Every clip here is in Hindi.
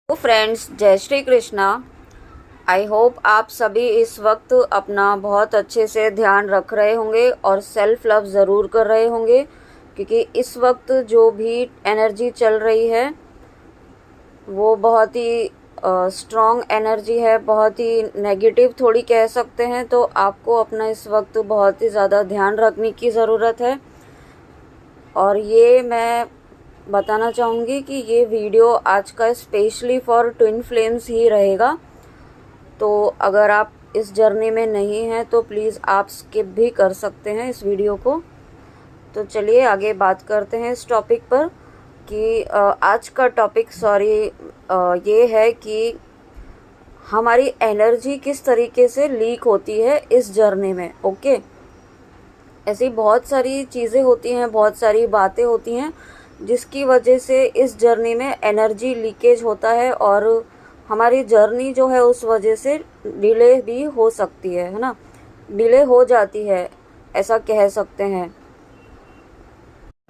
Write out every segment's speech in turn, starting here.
तो फ्रेंड्स, जय श्री कृष्णा। आई होप आप सभी इस वक्त अपना बहुत अच्छे से ध्यान रख रहे होंगे और सेल्फ लव ज़रूर कर रहे होंगे, क्योंकि इस वक्त जो भी एनर्जी चल रही है वो बहुत ही स्ट्रॉन्ग एनर्जी है, बहुत ही नेगेटिव थोड़ी कह सकते हैं। तो आपको अपना इस वक्त बहुत ही ज़्यादा ध्यान रखने की ज़रूरत है। और ये मैं बताना चाहूँगी कि ये वीडियो आज का स्पेशली फॉर ट्विन फ्लेम्स ही रहेगा। तो अगर आप इस जर्नी में नहीं हैं तो प्लीज़ आप स्किप भी कर सकते हैं इस वीडियो को। तो चलिए आगे बात करते हैं इस टॉपिक पर कि आज का टॉपिक ये है कि हमारी एनर्जी किस तरीके से लीक होती है इस जर्नी में। ओके, ऐसी बहुत सारी चीज़ें होती हैं, बहुत सारी बातें होती हैं जिसकी वजह से इस जर्नी में एनर्जी लीकेज होता है और हमारी जर्नी जो है उस वजह से डिले भी हो सकती है ना, डिले हो जाती है, ऐसा कह सकते हैं।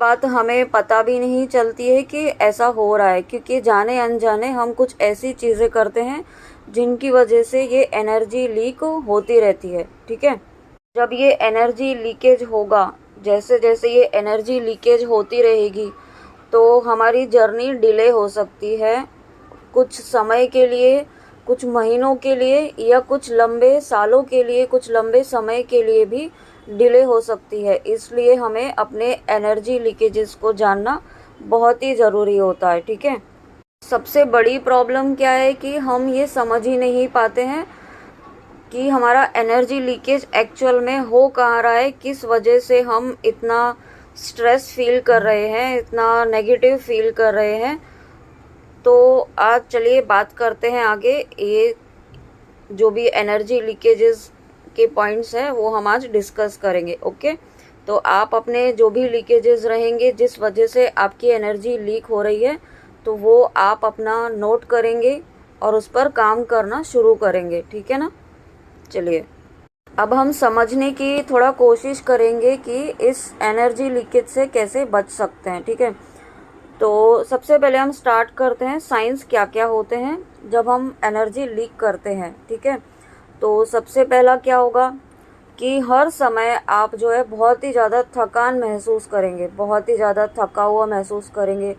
बात हमें पता भी नहीं चलती है कि ऐसा हो रहा है, क्योंकि जाने अनजाने हम कुछ ऐसी चीज़ें करते हैं जिनकी वजह से ये एनर्जी लीक होती रहती है। ठीक है, जब ये एनर्जी लीकेज होगा, जैसे जैसे ये एनर्जी लीकेज होती रहेगी तो हमारी जर्नी डिले हो सकती है, कुछ समय के लिए, कुछ महीनों के लिए या कुछ लंबे सालों के लिए, कुछ लंबे समय के लिए भी डिले हो सकती है। इसलिए हमें अपने एनर्जी लीकेजेस को जानना बहुत ही ज़रूरी होता है। ठीक है, सबसे बड़ी प्रॉब्लम क्या है कि हम ये समझ ही नहीं पाते हैं कि हमारा एनर्जी लीकेज एक्चुअल में हो कहाँ रहा है, किस वजह से हम इतना स्ट्रेस फील कर रहे हैं, इतना नेगेटिव फील कर रहे हैं। तो आज चलिए बात करते हैं आगे। ये जो भी एनर्जी लीकेजेस के पॉइंट्स हैं वो हम आज डिस्कस करेंगे। ओके, तो आप अपने जो भी लीकेजेस रहेंगे जिस वजह से आपकी एनर्जी लीक हो रही है, तो वो आप अपना नोट करेंगे और उस पर काम करना शुरू करेंगे। ठीक है ना। चलिए अब हम समझने की थोड़ा कोशिश करेंगे कि इस एनर्जी लीकेज से कैसे बच सकते हैं। ठीक है, तो सबसे पहले हम स्टार्ट करते हैं साइंस क्या क्या होते हैं जब हम एनर्जी लीक करते हैं। ठीक है, तो सबसे पहला क्या होगा कि हर समय आप जो है बहुत ही ज़्यादा थकान महसूस करेंगे, बहुत ही ज़्यादा थका हुआ महसूस करेंगे।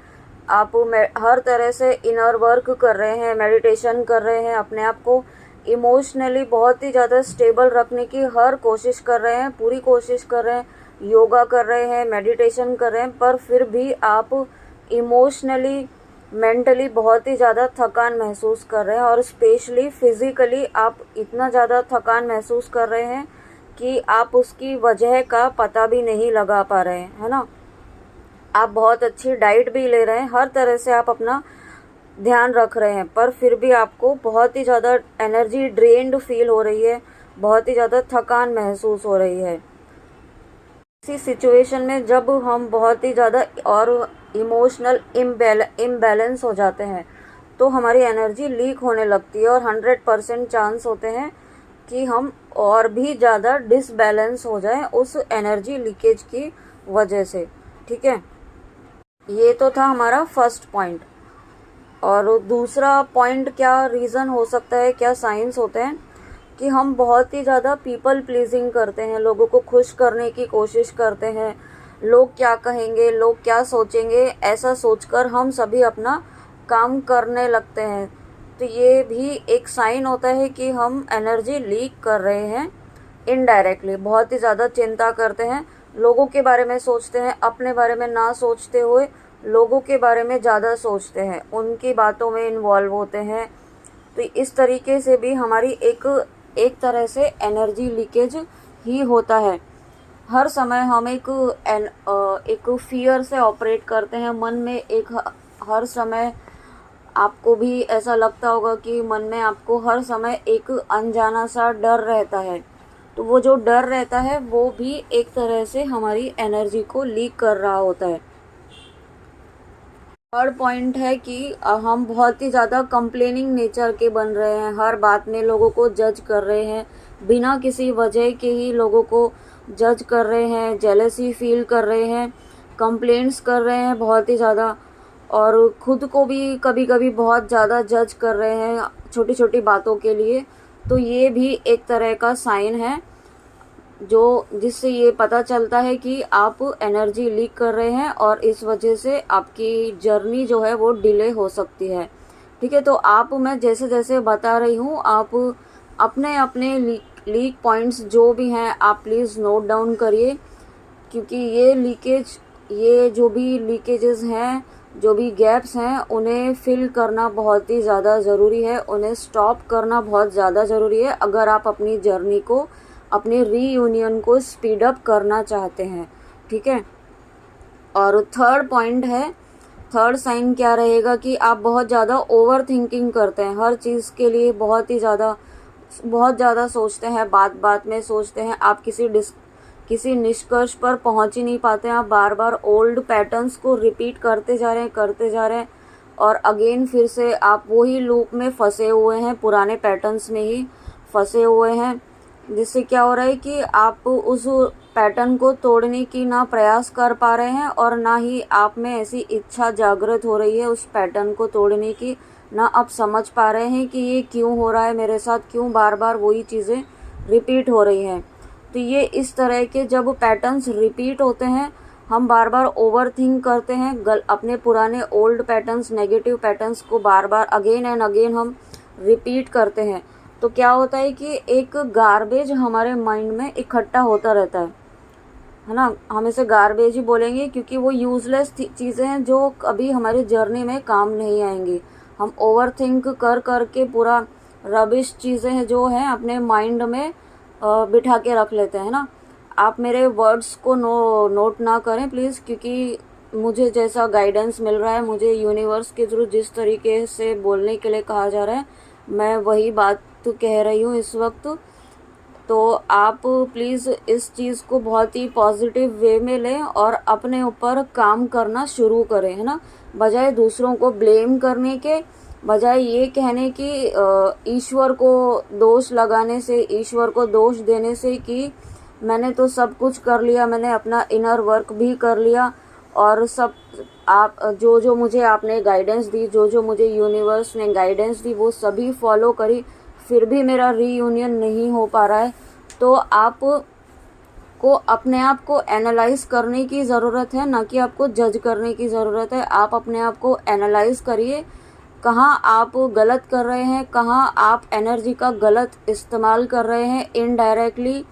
आप हर तरह से इनर वर्क कर रहे हैं, मेडिटेशन कर रहे हैं, अपने आप को इमोशनली बहुत ही ज़्यादा स्टेबल रखने की हर कोशिश कर रहे हैं, पूरी कोशिश कर रहे हैं, योगा कर रहे हैं, मेडिटेशन कर रहे हैं, पर फिर भी आप इमोशनली, मेंटली बहुत ही ज़्यादा थकान महसूस कर रहे हैं और स्पेशली फिज़िकली आप इतना ज़्यादा थकान महसूस कर रहे हैं कि आप उसकी वजह का पता भी नहीं लगा पा रहे हैं, है ना। आप बहुत अच्छी डाइट भी ले रहे हैं, हर तरह से आप अपना ध्यान रख रहे हैं, पर फिर भी आपको बहुत ही ज़्यादा एनर्जी ड्रेन्ड फील हो रही है, बहुत ही ज़्यादा थकान महसूस हो रही है। इसी सिचुएशन में जब हम बहुत ही ज़्यादा और इमोशनल इम्बैलेंस हो जाते हैं तो हमारी एनर्जी लीक होने लगती है और 100% चांस होते हैं कि हम और भी ज़्यादा डिसबैलेंस हो जाएं उस एनर्जी लीकेज की वजह से। ठीक है, ये तो था हमारा फर्स्ट पॉइंट। और दूसरा पॉइंट क्या रीज़न हो सकता है, क्या साइंस होते हैं कि हम बहुत ही ज़्यादा पीपल प्लीजिंग करते हैं, लोगों को खुश करने की कोशिश करते हैं। लोग क्या कहेंगे, लोग क्या सोचेंगे, ऐसा सोचकर हम सभी अपना काम करने लगते हैं। तो ये भी एक साइन होता है कि हम एनर्जी लीक कर रहे हैं इनडायरेक्टली। बहुत ही ज़्यादा चिंता करते हैं, लोगों के बारे में सोचते हैं, अपने बारे में ना सोचते हुए लोगों के बारे में ज़्यादा सोचते हैं, उनकी बातों में इन्वॉल्व होते हैं। तो इस तरीके से भी हमारी एक तरह से एनर्जी लीकेज ही होता है। हर समय हम एक फियर से ऑपरेट करते हैं, मन में हर समय आपको भी ऐसा लगता होगा कि मन में आपको हर समय एक अनजाना सा डर रहता है। तो वो जो डर रहता है वो भी एक तरह से हमारी एनर्जी को लीक कर रहा होता है। थर्ड पॉइंट है कि हम बहुत ही ज़्यादा कंप्लेनिंग नेचर के बन रहे हैं, हर बात में लोगों को जज कर रहे हैं, बिना किसी वजह के ही लोगों को जज कर रहे हैं, जेलसी फील कर रहे हैं, कंप्लेंट्स कर रहे हैं बहुत ही ज़्यादा। और खुद को भी कभी कभी बहुत ज़्यादा जज कर रहे हैं छोटी छोटी बातों के लिए, तो ये भी एक तरह का साइन है जो जिससे ये पता चलता है कि आप एनर्जी लीक कर रहे हैं और इस वजह से आपकी जर्नी जो है वो डिले हो सकती है। ठीक है, तो आप मैं जैसे जैसे बता रही हूँ, आप अपने अपने लीक पॉइंट्स जो भी हैं आप प्लीज़ नोट डाउन करिए, क्योंकि ये जो भी लीकेजेस हैं, जो भी गैप्स हैं, उन्हें फिल करना बहुत ही ज़्यादा ज़रूरी है, उन्हें स्टॉप करना बहुत ज़्यादा ज़रूरी है अगर आप अपनी जर्नी को, अपने रीयूनियन को स्पीड अप करना चाहते हैं। ठीक है, और थर्ड पॉइंट है, थर्ड साइन क्या रहेगा कि आप बहुत ज़्यादा ओवर थिंकिंग करते हैं, हर चीज़ के लिए बहुत ज़्यादा सोचते हैं, बात बात में सोचते हैं, आप किसी निष्कर्ष पर पहुंच ही नहीं पाते हैं, आप बार बार ओल्ड पैटर्न्स को रिपीट करते जा रहे हैं और अगेन फिर से आप वही लूप में फंसे हुए हैं, पुराने पैटर्न्स में ही फंसे हुए हैं, जिससे क्या हो रहा है कि आप उस पैटर्न को तोड़ने की ना प्रयास कर पा रहे हैं और ना ही आप में ऐसी इच्छा जागृत हो रही है उस पैटर्न को तोड़ने की, ना आप समझ पा रहे हैं कि ये क्यों हो रहा है मेरे साथ, क्यों बार बार वही चीज़ें रिपीट हो रही हैं। तो ये इस तरह के जब पैटर्न्स रिपीट होते हैं, हम बार बार ओवर थिंक करते हैं, अपने पुराने ओल्ड पैटर्न्स, नेगेटिव पैटर्न्स को बार बार अगेन एंड अगेन हम रिपीट करते हैं, तो क्या होता है कि एक गार्बेज हमारे माइंड में इकट्ठा होता रहता है ना। हम इसे गार्बेज ही बोलेंगे क्योंकि वो यूजलेस चीज़ें हैं जो कभी हमारी जर्नी में काम नहीं आएंगी। हम ओवर थिंक कर कर के पूरा रबिश चीज़ें हैं जो हैं अपने माइंड में बिठा के रख लेते हैं ना। आप मेरे वर्ड्स को नोट ना करें प्लीज़, क्योंकि मुझे जैसा गाइडेंस मिल रहा है, मुझे यूनिवर्स के थ्रू जिस तरीके से बोलने के लिए कहा जा रहा है, मैं वही बात कह रही हूँ इस वक्त। तो आप प्लीज़ इस चीज़ को बहुत ही पॉजिटिव वे में लें और अपने ऊपर काम करना शुरू करें, है ना। बजाय दूसरों को ब्लेम करने के, बजाय ये कहने कि ईश्वर को दोष लगाने से, ईश्वर को दोष देने से कि मैंने तो सब कुछ कर लिया, मैंने अपना इनर वर्क भी कर लिया और सब आप जो मुझे आपने गाइडेंस दी, जो मुझे यूनिवर्स ने गाइडेंस दी वो सभी फॉलो करी, फिर भी मेरा रीयूनियन नहीं हो पा रहा है। तो आप को अपने आप को एनालाइज करने की ज़रूरत है, ना कि आपको जज करने की ज़रूरत है। आप अपने आप को एनालाइज करिए, कहाँ आप गलत कर रहे हैं, कहाँ आप एनर्जी का गलत इस्तेमाल कर रहे हैं इनडायरेक्टली,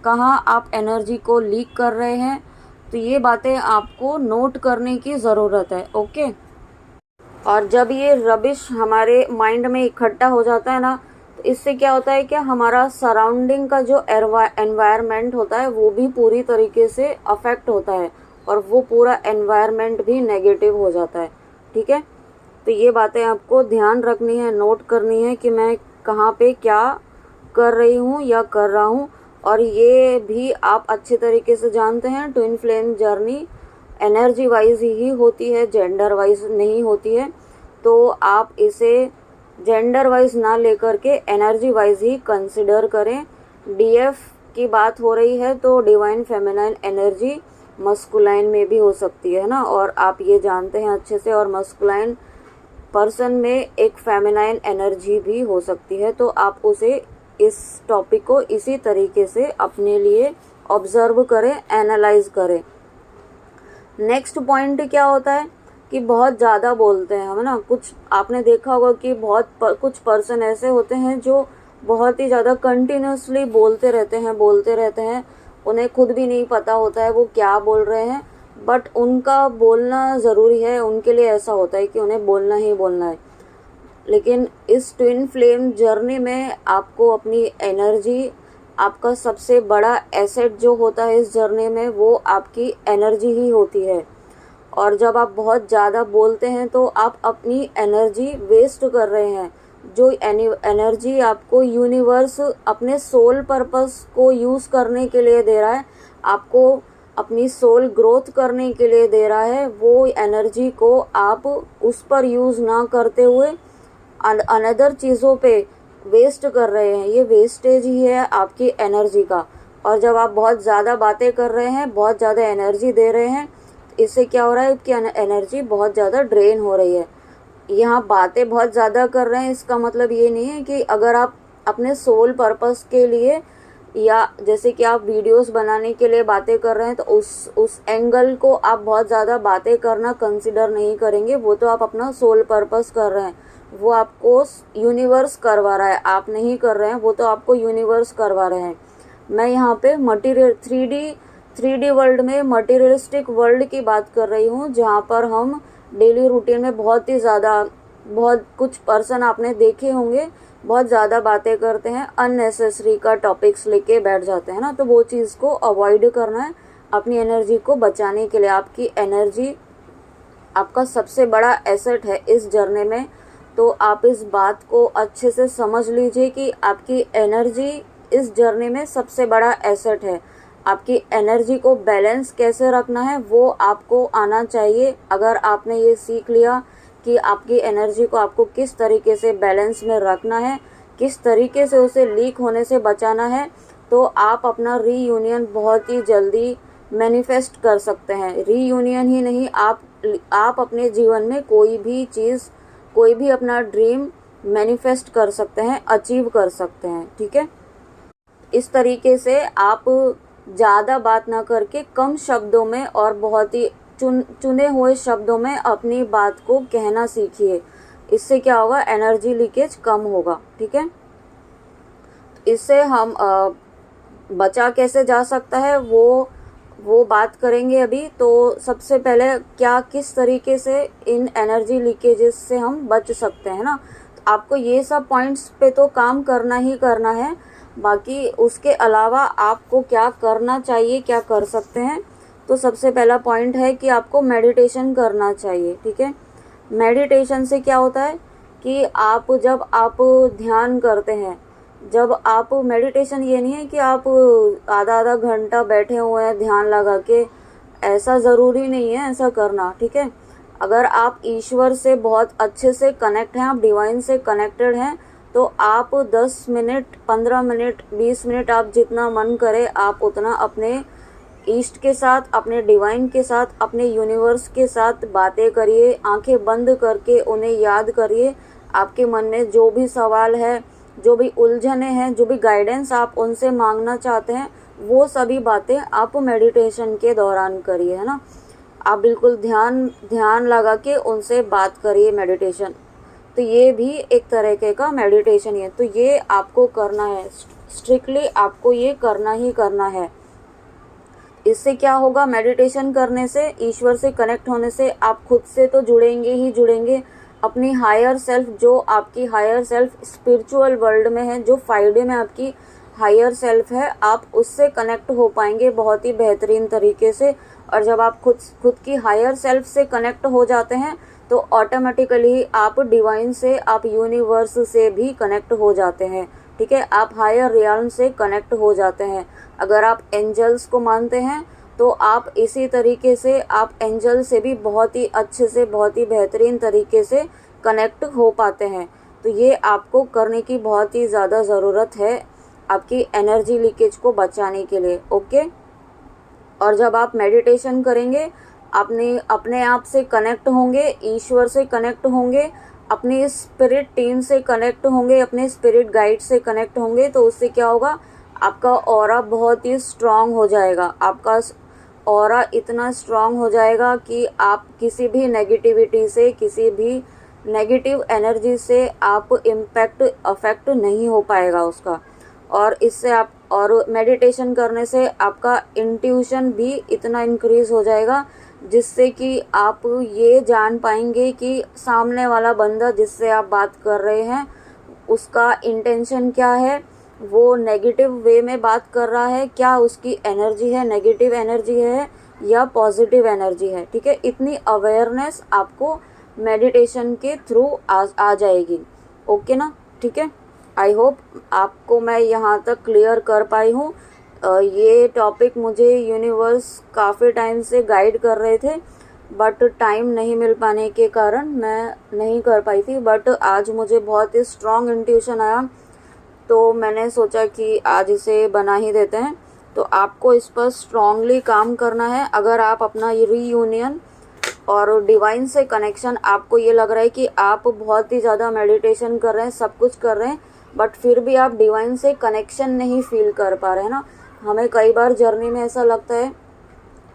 कहाँ आप एनर्जी को लीक कर रहे हैं। तो ये बातें आपको नोट करने की ज़रूरत है, ओके। और जब ये रबिश हमारे माइंड में इकट्ठा हो जाता है ना, तो इससे क्या होता है कि हमारा सराउंडिंग का जो एनवायरनमेंट होता है वो भी पूरी तरीके से अफेक्ट होता है और वो पूरा एनवायरनमेंट भी नेगेटिव हो जाता है। ठीक है, तो ये बातें आपको ध्यान रखनी है, नोट करनी है कि मैं कहाँ पे क्या कर रही हूँ या कर रहा हूँ। और ये भी आप अच्छे तरीके से जानते हैं, twin flame journey energy wise ही होती है, जेंडर वाइज नहीं होती है। तो आप इसे जेंडर वाइज ना लेकर के एनर्जी वाइज ही कंसिडर करें। डीएफ की बात हो रही है तो डिवाइन फेमिनाइन एनर्जी मस्कुलाइन में भी हो सकती है ना, और आप ये जानते हैं अच्छे से। और मस्कुलाइन पर्सन में एक फेमिनाइन एनर्जी भी हो सकती है, तो आप उसे, इस टॉपिक को इसी तरीके से अपने लिए ऑब्जर्व करें, एनालाइज करें। नेक्स्ट पॉइंट क्या होता है कि बहुत ज़्यादा बोलते हैं हम ना। कुछ आपने देखा होगा कि कुछ पर्सन ऐसे होते हैं जो बहुत ही ज़्यादा कंटिन्यूसली बोलते रहते हैं, उन्हें खुद भी नहीं पता होता है वो क्या बोल रहे हैं, बट उनका बोलना ज़रूरी है, उनके लिए ऐसा होता है कि उन्हें बोलना ही बोलना है। लेकिन इस ट्विन फ्लेम जर्नी में आपको अपनी एनर्जी, आपका सबसे बड़ा एसेट जो होता है इस जर्नी में, वो आपकी एनर्जी ही होती है। और जब आप बहुत ज़्यादा बोलते हैं तो आप अपनी एनर्जी वेस्ट कर रहे हैं। जो एनर्जी आपको यूनिवर्स अपने सोल पर्पस को यूज़ करने के लिए दे रहा है, आपको अपनी सोल ग्रोथ करने के लिए दे रहा है, वो एनर्जी को आप उस पर यूज़ ना करते हुए अनदर चीज़ों पे वेस्ट कर रहे हैं। ये वेस्टेज ही है आपकी एनर्जी का। और जब आप बहुत ज़्यादा बातें कर रहे हैं, बहुत ज़्यादा एनर्जी दे रहे हैं, इससे क्या हो रहा है कि एनर्जी बहुत ज़्यादा ड्रेन हो रही है। यहाँ बातें बहुत ज़्यादा कर रहे हैं, इसका मतलब ये नहीं है कि अगर आप अपने सोल पर्पस के लिए या जैसे कि आप वीडियोस बनाने के लिए बातें कर रहे हैं तो उस एंगल को आप बहुत ज़्यादा बातें करना कंसिडर नहीं करेंगे। वो तो आप अपना सोल पर्पस कर रहे हैं, वो आपको यूनिवर्स करवा रहा है, आप नहीं कर रहे हैं, वो तो आपको यूनिवर्स करवा रहे हैं। मैं यहाँ पे मटीरियल 3D वर्ल्ड में मटीरियलिस्टिक वर्ल्ड की बात कर रही हूँ, जहाँ पर हम डेली रूटीन में बहुत कुछ पर्सन आपने देखे होंगे बहुत ज़्यादा बातें करते हैं, अननेसेसरी का टॉपिक्स लेके बैठ जाते हैं ना। तो वो चीज़ को अवॉइड करना है अपनी एनर्जी को बचाने के लिए। आपकी एनर्जी आपका सबसे बड़ा एसेट है इस जर्नी में। तो आप इस बात को अच्छे से समझ लीजिए कि आपकी एनर्जी इस जर्नी में सबसे बड़ा एसेट है। आपकी एनर्जी को बैलेंस कैसे रखना है वो आपको आना चाहिए। अगर आपने ये सीख लिया कि आपकी एनर्जी को आपको किस तरीके से बैलेंस में रखना है, किस तरीके से उसे लीक होने से बचाना है, तो आप अपना रीयूनियन बहुत ही जल्दी मैनिफेस्ट कर सकते हैं। रीयूनियन ही नहीं, आप अपने जीवन में कोई भी चीज़, कोई भी अपना ड्रीम मैनिफेस्ट कर सकते हैं, अचीव कर सकते हैं। ठीक है, इस तरीके से आप ज़्यादा बात ना करके कम शब्दों में और बहुत ही चुने हुए शब्दों में अपनी बात को कहना सीखिए। इससे क्या होगा, एनर्जी लीकेज कम होगा। ठीक है, इससे हम बचा कैसे जा सकता है वो बात करेंगे अभी। तो सबसे पहले किस तरीके से इन एनर्जी लीकेजेस से हम बच सकते हैं ना। तो आपको ये सब पॉइंट्स पे तो काम करना ही करना है। बाकी उसके अलावा आपको क्या करना चाहिए, क्या कर सकते हैं, तो सबसे पहला पॉइंट है कि आपको मेडिटेशन करना चाहिए। ठीक है, मेडिटेशन से क्या होता है कि जब आप ध्यान करते हैं, जब आप मेडिटेशन ये नहीं है कि आप आधा घंटा बैठे हुए हैं ध्यान लगा के, ऐसा ज़रूरी नहीं है ऐसा करना। ठीक है, अगर आप ईश्वर से बहुत अच्छे से कनेक्ट हैं, आप डिवाइन से कनेक्टेड हैं, तो आप 10 मिनट, 15 मिनट, 20 मिनट, आप जितना मन करे आप उतना अपने ईस्ट के साथ, अपने डिवाइन के साथ, अपने यूनिवर्स के साथ बातें करिए। आंखें बंद करके उन्हें याद करिए। आपके मन में जो भी सवाल है, जो भी उलझने हैं, जो भी गाइडेंस आप उनसे मांगना चाहते हैं, वो सभी बातें आप मेडिटेशन के दौरान करिए, है ना। आप बिल्कुल ध्यान लगा के उनसे बात करिए मेडिटेशन। तो ये भी एक तरीके का मेडिटेशन है। तो ये आपको करना है, स्ट्रिक्टली आपको ये करना ही करना है। इससे क्या होगा, मेडिटेशन करने से, ईश्वर से कनेक्ट होने से आप खुद से तो जुड़ेंगे ही जुड़ेंगे, अपनी हायर सेल्फ, जो आपकी हायर सेल्फ स्पिरिचुअल वर्ल्ड में है, जो 5D में आपकी हायर सेल्फ है, आप उससे कनेक्ट हो पाएंगे बहुत ही बेहतरीन तरीके से। और जब आप खुद की हायर सेल्फ से कनेक्ट हो जाते हैं तो ऑटोमेटिकली आप डिवाइन से, आप यूनिवर्स से भी कनेक्ट हो जाते हैं। ठीक है, आप हायर रियल्म से कनेक्ट हो जाते हैं। अगर आप एंजल्स को मानते हैं तो आप इसी तरीके से आप एंजल से भी बहुत ही अच्छे से, बहुत ही बेहतरीन तरीके से कनेक्ट हो पाते हैं। तो ये आपको करने की बहुत ही ज़्यादा ज़रूरत है आपकी एनर्जी लीकेज को बचाने के लिए। ओके, और जब आप मेडिटेशन करेंगे, अपने आप से कनेक्ट होंगे, ईश्वर से कनेक्ट होंगे, अपनी स्पिरिट टीम से कनेक्ट होंगे, अपने स्पिरिट गाइड से कनेक्ट होंगे, तो उससे क्या होगा, आपका ऑरा बहुत ही स्ट्रांग हो जाएगा। आपका ऑरा इतना स्ट्रांग हो जाएगा कि आप किसी भी नेगेटिविटी से, किसी भी नेगेटिव एनर्जी से आप अफेक्ट नहीं हो पाएगा उसका। और इससे आप, और मेडिटेशन करने से आपका इंट्यूशन भी इतना इंक्रीज हो जाएगा जिससे कि आप ये जान पाएंगे कि सामने वाला बंदा जिससे आप बात कर रहे हैं उसका इंटेंशन क्या है, वो नेगेटिव वे में बात कर रहा है, क्या उसकी एनर्जी है नेगेटिव एनर्जी है या पॉजिटिव एनर्जी है। ठीक है, इतनी अवेयरनेस आपको मेडिटेशन के थ्रू आ जाएगी। ओके ना, ठीक है, आई होप आपको मैं यहाँ तक क्लियर कर पाई हूँ। ये टॉपिक मुझे यूनिवर्स काफ़ी टाइम से गाइड कर रहे थे, बट टाइम नहीं मिल पाने के कारण मैं नहीं कर पाई थी। बट आज मुझे बहुत ही स्ट्रॉन्ग इंट्यूशन आया, तो मैंने सोचा कि आज इसे बना ही देते हैं। तो आपको इस पर स्ट्रांगली काम करना है। अगर आप अपना रीयूनियन और डिवाइन से कनेक्शन, आपको ये लग रहा है कि आप बहुत ही ज़्यादा मेडिटेशन कर रहे हैं, सब कुछ कर रहे हैं, बट फिर भी आप डिवाइन से कनेक्शन नहीं फील कर पा रहे हैं ना। हमें कई बार जर्नी में ऐसा लगता है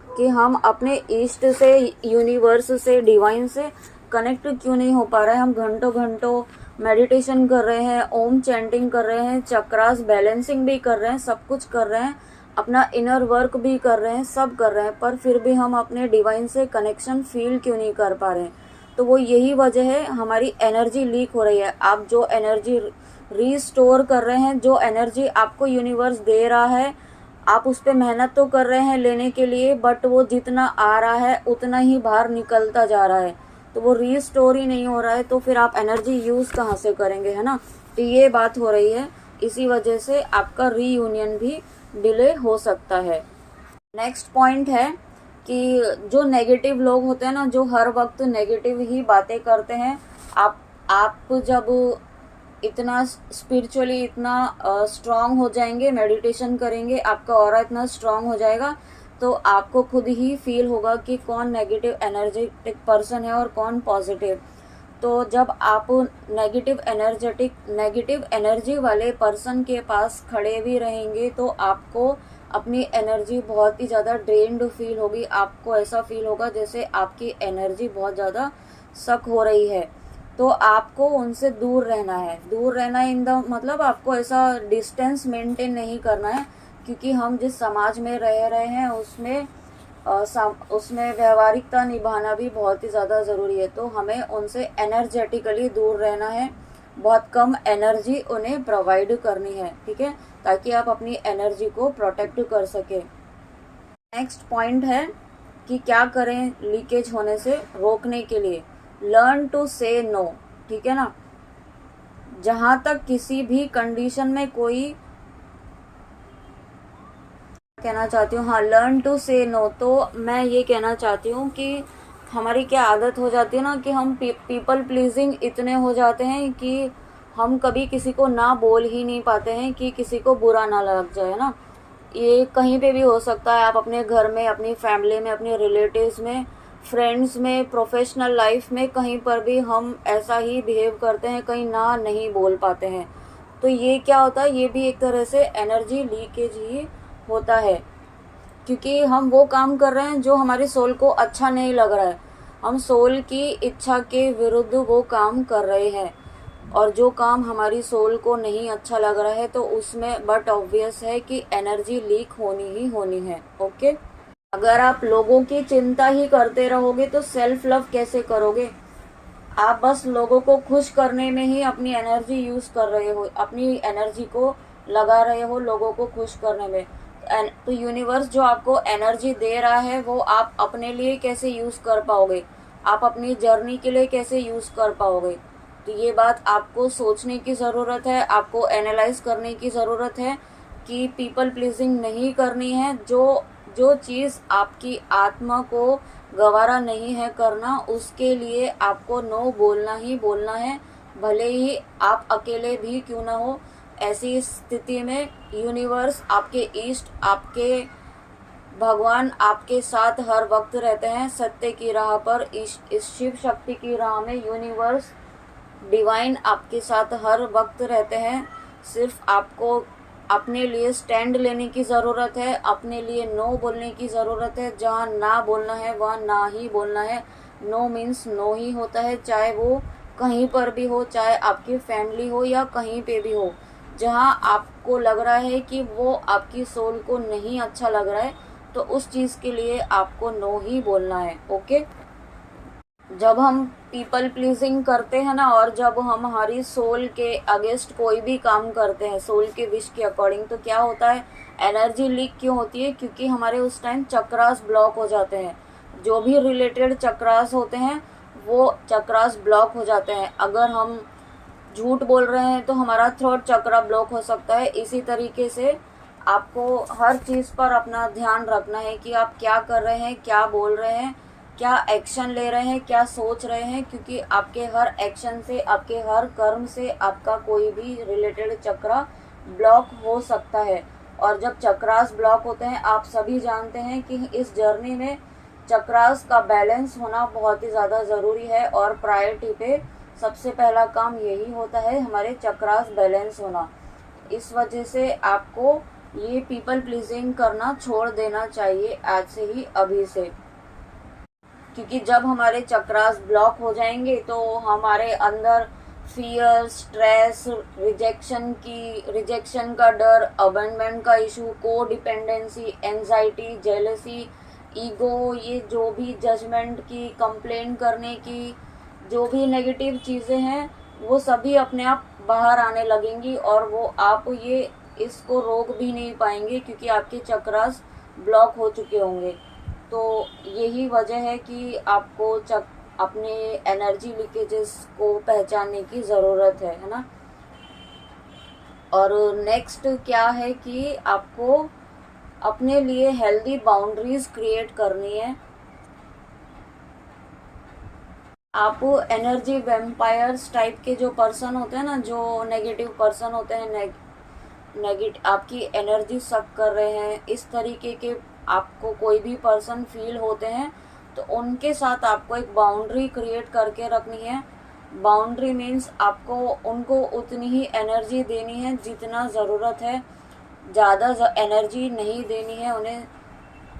कि हम अपने ईस्ट से, यूनिवर्स से, डिवाइन से कनेक्ट क्यों नहीं हो पा रहे हैं। हम घंटों घंटों मेडिटेशन कर रहे हैं, ओम चैंटिंग कर रहे हैं, चक्रास बैलेंसिंग भी कर रहे हैं, सब कुछ कर रहे हैं, अपना इनर वर्क भी कर रहे हैं, सब कर रहे हैं, पर फिर भी हम अपने डिवाइन से कनेक्शन फील क्यों नहीं कर पा रहे हैं। तो वो यही वजह है, हमारी एनर्जी लीक हो रही है। आप जो एनर्जी रीस्टोर कर रहे हैं, जो एनर्जी आपको यूनिवर्स दे रहा है, आप उस पर मेहनत तो कर रहे हैं लेने के लिए, बट वो जितना आ रहा है उतना ही बाहर निकलता जा रहा है, तो वो रीस्टोर ही नहीं हो रहा है। तो फिर आप एनर्जी यूज़ कहाँ से करेंगे, है ना। तो ये बात हो रही है, इसी वजह से आपका रीयूनियन भी डिले हो सकता है। नेक्स्ट पॉइंट है कि जो नेगेटिव लोग होते हैं ना, जो हर वक्त नेगेटिव ही बातें करते हैं, आप जब इतना स्पिरिचुअली इतना स्ट्रांग हो जाएंगे, मेडिटेशन करेंगे, आपका ऑरा इतना स्ट्रांग हो जाएगा, तो आपको खुद ही फील होगा कि कौन नेगेटिव एनर्जेटिक पर्सन है और कौन पॉजिटिव। तो जब आप नेगेटिव एनर्जी वाले पर्सन के पास खड़े भी रहेंगे, तो आपको अपनी एनर्जी बहुत ही ज़्यादा ड्रेन्ड फील होगी। आपको ऐसा फील होगा जैसे आपकी एनर्जी बहुत ज़्यादा सक हो रही है। तो आपको उनसे दूर रहना है। दूर रहना इन द मतलब आपको ऐसा डिस्टेंस मेंटेन नहीं करना है, क्योंकि हम जिस समाज में रह रहे हैं उसमें व्यवहारिकता निभाना भी बहुत ही ज़्यादा ज़रूरी है। तो हमें उनसे एनर्जेटिकली दूर रहना है, बहुत कम एनर्जी उन्हें प्रोवाइड करनी है, ठीक है, ताकि आप अपनी एनर्जी को प्रोटेक्ट कर सके। नेक्स्ट पॉइंट है कि क्या करें लीकेज होने से रोकने के लिए। लर्न टू से नो, ठीक है ना। जहां तक किसी भी कंडीशन में कोई कहना चाहती हूँ, हाँ, लर्न टू से नो। तो मैं ये कहना चाहती हूँ कि हमारी क्या आदत हो जाती है ना कि हम पीपल प्लीजिंग इतने हो जाते हैं कि हम कभी किसी को ना बोल ही नहीं पाते हैं कि किसी को बुरा ना लग जाए ना। ये कहीं पे भी हो सकता है, आप अपने घर में, अपनी फैमिली में, अपने रिलेटिव्स में, फ्रेंड्स में, प्रोफेशनल लाइफ में, कहीं पर भी हम ऐसा ही बिहेव करते हैं, कहीं ना नहीं बोल पाते हैं। तो ये क्या होता है, ये भी एक तरह से एनर्जी लीकेज ही होता है, क्योंकि हम वो काम कर रहे हैं जो हमारी सोल को अच्छा नहीं लग रहा है। हम सोल की इच्छा के विरुद्ध वो काम कर रहे हैं, और जो काम हमारी सोल को नहीं अच्छा लग रहा है तो उसमें बट ऑब्वियस है कि एनर्जी लीक होनी ही होनी है। ओके, अगर आप लोगों की चिंता ही करते रहोगे तो सेल्फ लव कैसे करोगे। आप बस लोगों को खुश करने में ही अपनी एनर्जी यूज कर रहे हो, अपनी एनर्जी को लगा रहे हो लोगों को खुश करने में। तो यूनिवर्स जो आपको एनर्जी दे रहा है वो आप अपने लिए कैसे यूज कर पाओगे, आप अपनी जर्नी के लिए कैसे यूज कर पाओगे। तो ये बात आपको सोचने की ज़रूरत है, आपको एनालाइज करने की ज़रूरत है कि पीपल प्लीजिंग नहीं करनी है। जो चीज़ आपकी आत्मा को गवारा नहीं है करना, उसके लिए आपको नो बोलना ही बोलना है, भले ही आप अकेले भी क्यों ना हो। ऐसी स्थिति में यूनिवर्स, आपके ईस्ट, आपके भगवान आपके साथ हर वक्त रहते हैं। सत्य की राह पर, इस शिव शक्ति की राह में यूनिवर्स, डिवाइन आपके साथ हर वक्त रहते हैं। सिर्फ आपको अपने लिए स्टैंड लेने की ज़रूरत है, अपने लिए नो बोलने की ज़रूरत है। जहाँ ना बोलना है वहाँ ना ही बोलना है। नो मीन्स नो ही होता है, चाहे वो कहीं पर भी हो, चाहे आपकी फैमिली हो या कहीं पे भी हो। जहाँ आपको लग रहा है कि वो आपकी सोल को नहीं अच्छा लग रहा है, तो उस चीज़ के लिए आपको नो ही बोलना है। ओके, जब हम पीपल प्लीजिंग करते हैं ना, और जब हम हमारी सोल के अगेंस्ट कोई भी काम करते हैं, सोल के विश के अकॉर्डिंग, तो क्या होता है, एनर्जी लीक क्यों होती है, क्योंकि हमारे उस टाइम चक्रास ब्लॉक हो जाते हैं। जो भी रिलेटेड चक्रास होते हैं वो चक्रास ब्लॉक हो जाते हैं। अगर हम झूठ बोल रहे हैं तो हमारा थ्रोट चक्रा ब्लॉक हो सकता है। इसी तरीके से आपको हर चीज़ पर अपना ध्यान रखना है कि आप क्या कर रहे हैं, क्या बोल रहे हैं, क्या एक्शन ले रहे हैं, क्या सोच रहे हैं, क्योंकि आपके हर एक्शन से, आपके हर कर्म से आपका कोई भी रिलेटेड चक्रा ब्लॉक हो सकता है। और जब चक्रास ब्लॉक होते हैं, आप सभी जानते हैं कि इस जर्नी में चक्रास का बैलेंस होना बहुत ही ज़्यादा ज़रूरी है, और प्रायोरिटी पे सबसे पहला काम यही होता है, हमारे चक्रास बैलेंस होना। इस वजह से आपको ये पीपल प्लीजिंग करना छोड़ देना चाहिए आज से ही, अभी से, क्योंकि जब हमारे चक्रास ब्लॉक हो जाएंगे तो हमारे अंदर फियर, स्ट्रेस, रिजेक्शन का डर, अबेंडमेंट का इशू, को डिपेंडेंसी, एंजाइटी, जेलसी, ईगो, ये जो भी जजमेंट की, कंप्लेन करने की जो भी नेगेटिव चीज़ें हैं, वो सभी अपने आप बाहर आने लगेंगी, और वो आप ये इसको रोक भी नहीं पाएंगे क्योंकि आपके चक्रास ब्लॉक हो चुके होंगे। तो यही वजह है कि आपको अपने एनर्जी लीकेजेस को पहचानने की ज़रूरत है ना। और नेक्स्ट क्या है कि आपको अपने लिए हेल्दी बाउंड्रीज क्रिएट करनी है। आप एनर्जी वेम्पायर्स टाइप के जो पर्सन होते हैं ना, जो नेगेटिव पर्सन होते हैं, आपकी एनर्जी सक कर रहे हैं, इस तरीके के आपको कोई भी पर्सन फील होते हैं, तो उनके साथ आपको एक बाउंड्री क्रिएट करके रखनी है। बाउंड्री मीन्स आपको उनको उतनी ही एनर्जी देनी है जितना ज़रूरत है, ज़्यादा एनर्जी नहीं देनी है उन्हें,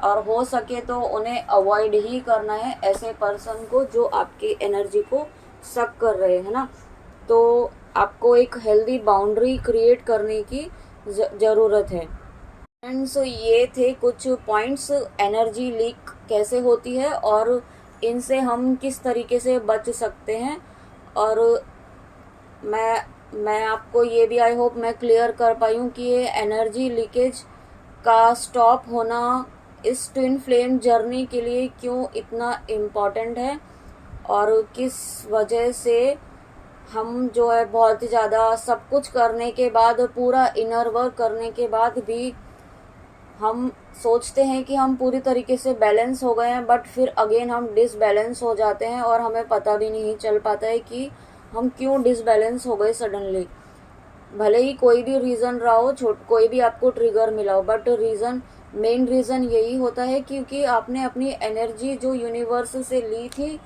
और हो सके तो उन्हें अवॉइड ही करना है ऐसे पर्सन को जो आपकी एनर्जी को सक कर रहे हैं ना। तो आपको एक हेल्दी बाउंड्री क्रिएट करने की ज़रूरत है। फ्रेंड्स, ये थे कुछ पॉइंट्स, एनर्जी लीक कैसे होती है और इनसे हम किस तरीके से बच सकते हैं। और मैं आपको ये भी आई होप मैं क्लियर कर पाई हूँ कि ये एनर्जी लीकेज का स्टॉप होना इस ट्विन फ्लेम जर्नी के लिए क्यों इतना इम्पॉर्टेंट है, और किस वजह से हम जो है बहुत ही ज़्यादा सब कुछ करने के बाद, पूरा इनर वर्क करने के बाद भी हम सोचते हैं कि हम पूरी तरीके से बैलेंस हो गए हैं, बट फिर अगेन हम डिसबैलेंस हो जाते हैं और हमें पता भी नहीं चल पाता है कि हम क्यों डिसबैलेंस हो गए सडनली। भले ही कोई भी रीज़न रहा हो, कोई भी आपको ट्रिगर मिला हो, बट मेन रीज़न यही होता है क्योंकि आपने अपनी एनर्जी जो यूनिवर्स से ली थी,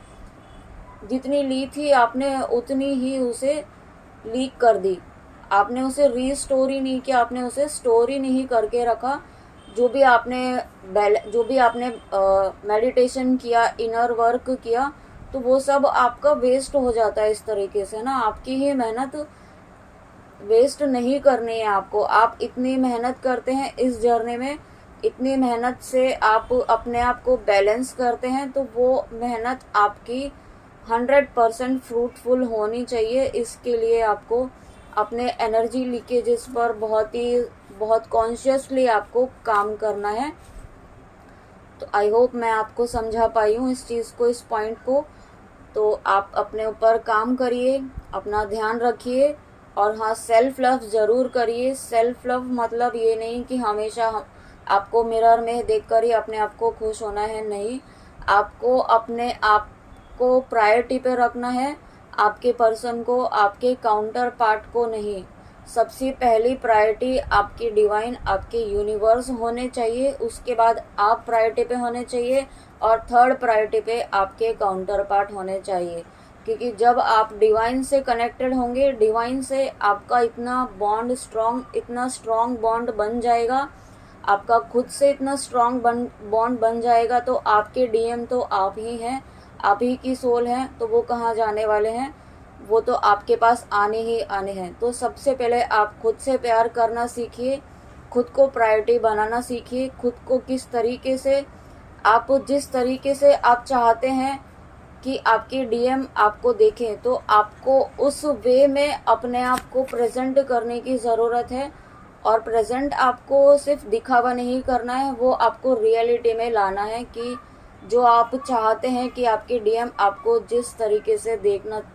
जितनी ली थी आपने उतनी ही उसे लीक कर दी। आपने उसे रीस्टोर ही नहीं किया, आपने उसे स्टोर ही नहीं करके रखा। जो भी आपने मेडिटेशन किया, इनर वर्क किया, तो वो सब आपका वेस्ट हो जाता है इस तरीके से ना। आपकी ही मेहनत वेस्ट नहीं करनी है आपको। आप इतनी मेहनत करते हैं इस जर्नी में, इतनी मेहनत से आप अपने आप को बैलेंस करते हैं, तो वो मेहनत आपकी 100% फ्रूटफुल होनी चाहिए। इसके लिए आपको अपने एनर्जी लीकेजेस पर बहुत कॉन्शियसली आपको काम करना है। तो आई होप मैं आपको समझा पाई हूँ इस चीज़ को, इस पॉइंट को। तो आप अपने ऊपर काम करिए, अपना ध्यान रखिए, और हाँ, सेल्फ लव ज़रूर करिए। सेल्फ लव मतलब ये नहीं कि हमेशा आपको मिरर में देखकर ही अपने आप को खुश होना है, नहीं। आपको अपने आप को प्रायोरिटी पे रखना है, आपके पर्सन को, आपके काउंटर पार्ट को नहीं। सबसे पहली प्रायोरिटी आपकी डिवाइन, आपके यूनिवर्स होने चाहिए, उसके बाद आप प्रायोरिटी पे होने चाहिए, और थर्ड प्रायोरिटी पे आपके काउंटर पार्ट होने चाहिए। क्योंकि जब आप डिवाइन से कनेक्टेड होंगे, डिवाइन से आपका इतना स्ट्रॉन्ग बॉन्ड बन जाएगा, आपका खुद से इतना स्ट्रॉन्ग बॉन्ड बन जाएगा, तो आपके डीएम तो आप ही हैं, आप ही की सोल हैं, तो वो कहाँ जाने वाले हैं, वो तो आपके पास आने ही आने हैं। तो सबसे पहले आप खुद से प्यार करना सीखिए, खुद को प्रायोरिटी बनाना सीखिए, खुद को किस तरीके से जिस तरीके से आप चाहते हैं कि आपके डीएम आपको देखें, तो आपको उस वे में अपने आप को प्रेजेंट करने की ज़रूरत है। और प्रेजेंट आपको सिर्फ दिखावा नहीं करना है, वो आपको रियलिटी में लाना है कि जो आप चाहते हैं कि आपके डीएम आपको जिस तरीके से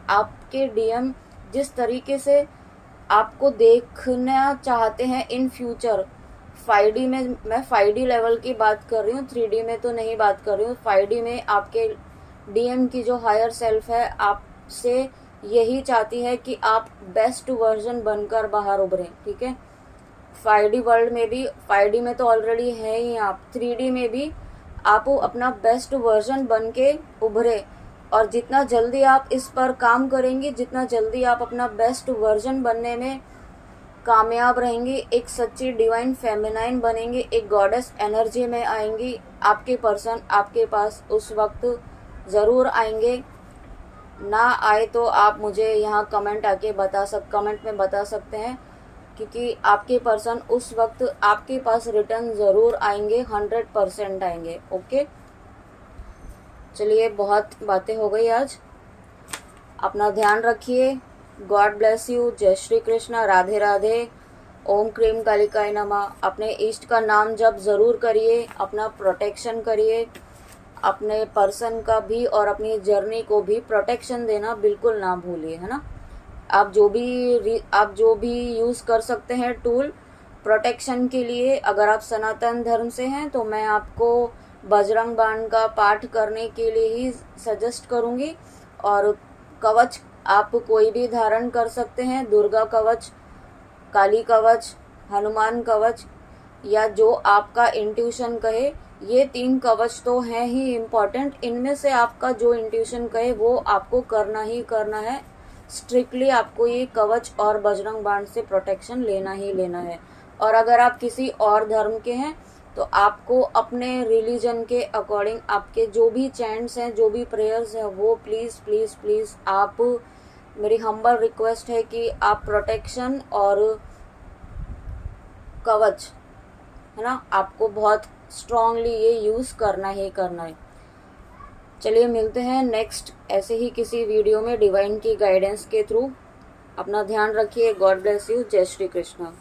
आपके डीएम जिस तरीके से आपको देखना चाहते हैं इन फ्यूचर। 5D में, मैं 5D लेवल की बात कर रही हूँ, 3D में तो नहीं बात कर रही हूँ। 5D में आपके डीएम की जो हायर सेल्फ है, आपसे यही चाहती है कि आप बेस्ट वर्जन बनकर बाहर उभरें, ठीक है। 5D वर्ल्ड में भी, 5D में तो ऑलरेडी है ही आप, 3D में भी आप अपना बेस्ट वर्जन बन के उभरे। और जितना जल्दी आप इस पर काम करेंगे, जितना जल्दी आप अपना बेस्ट वर्जन बनने में कामयाब रहेंगे, एक सच्ची डिवाइन फेमिनाइन बनेंगे, एक गॉडेस एनर्जी में आएंगी, आपके पर्सन आपके पास उस वक्त ज़रूर आएंगे। ना आए तो आप मुझे यहाँ कमेंट में बता सकते हैं, क्योंकि आपके पर्सन उस वक्त आपके पास रिटर्न ज़रूर आएंगे, 100% आएंगे। ओके, चलिए बहुत बातें हो गई आज। अपना ध्यान रखिए। God bless you. जय श्री कृष्णा। राधे राधे। ओम क्रीम कालिकाय नमः। अपने इष्ट का नाम जप ज़रूर करिए, अपना प्रोटेक्शन करिए, अपने पर्सन का भी और अपनी जर्नी को भी प्रोटेक्शन देना बिल्कुल ना भूलिए, है ना। आप जो भी यूज़ कर सकते हैं टूल प्रोटेक्शन के लिए। अगर आप सनातन धर्म से हैं तो मैं आपको बजरंग बाण का पाठ करने के लिए ही सजेस्ट करूँगी। और कवच आप कोई भी धारण कर सकते हैं, दुर्गा कवच, काली कवच, हनुमान कवच, या जो आपका इंट्यूशन कहे। ये 3 कवच तो हैं ही इम्पॉर्टेंट। इनमें से आपका जो इंट्यूशन कहे वो आपको करना ही करना है। स्ट्रिक्टली आपको ये कवच और बजरंग बाण से प्रोटेक्शन लेना ही लेना है। और अगर आप किसी और धर्म के हैं तो आपको अपने रिलीजन के अकॉर्डिंग आपके जो भी चैंट्स हैं, जो भी प्रेयर्स हैं, वो प्लीज़ प्लीज़ प्लीज़ आप, मेरी हम्बल रिक्वेस्ट है कि आप प्रोटेक्शन और कवच, है ना, आपको बहुत स्ट्रांगली ये यूज़ करना ही करना है। चलिए मिलते हैं नेक्स्ट ऐसे ही किसी वीडियो में डिवाइन की गाइडेंस के थ्रू। अपना ध्यान रखिए। God bless you. जय श्री कृष्णा।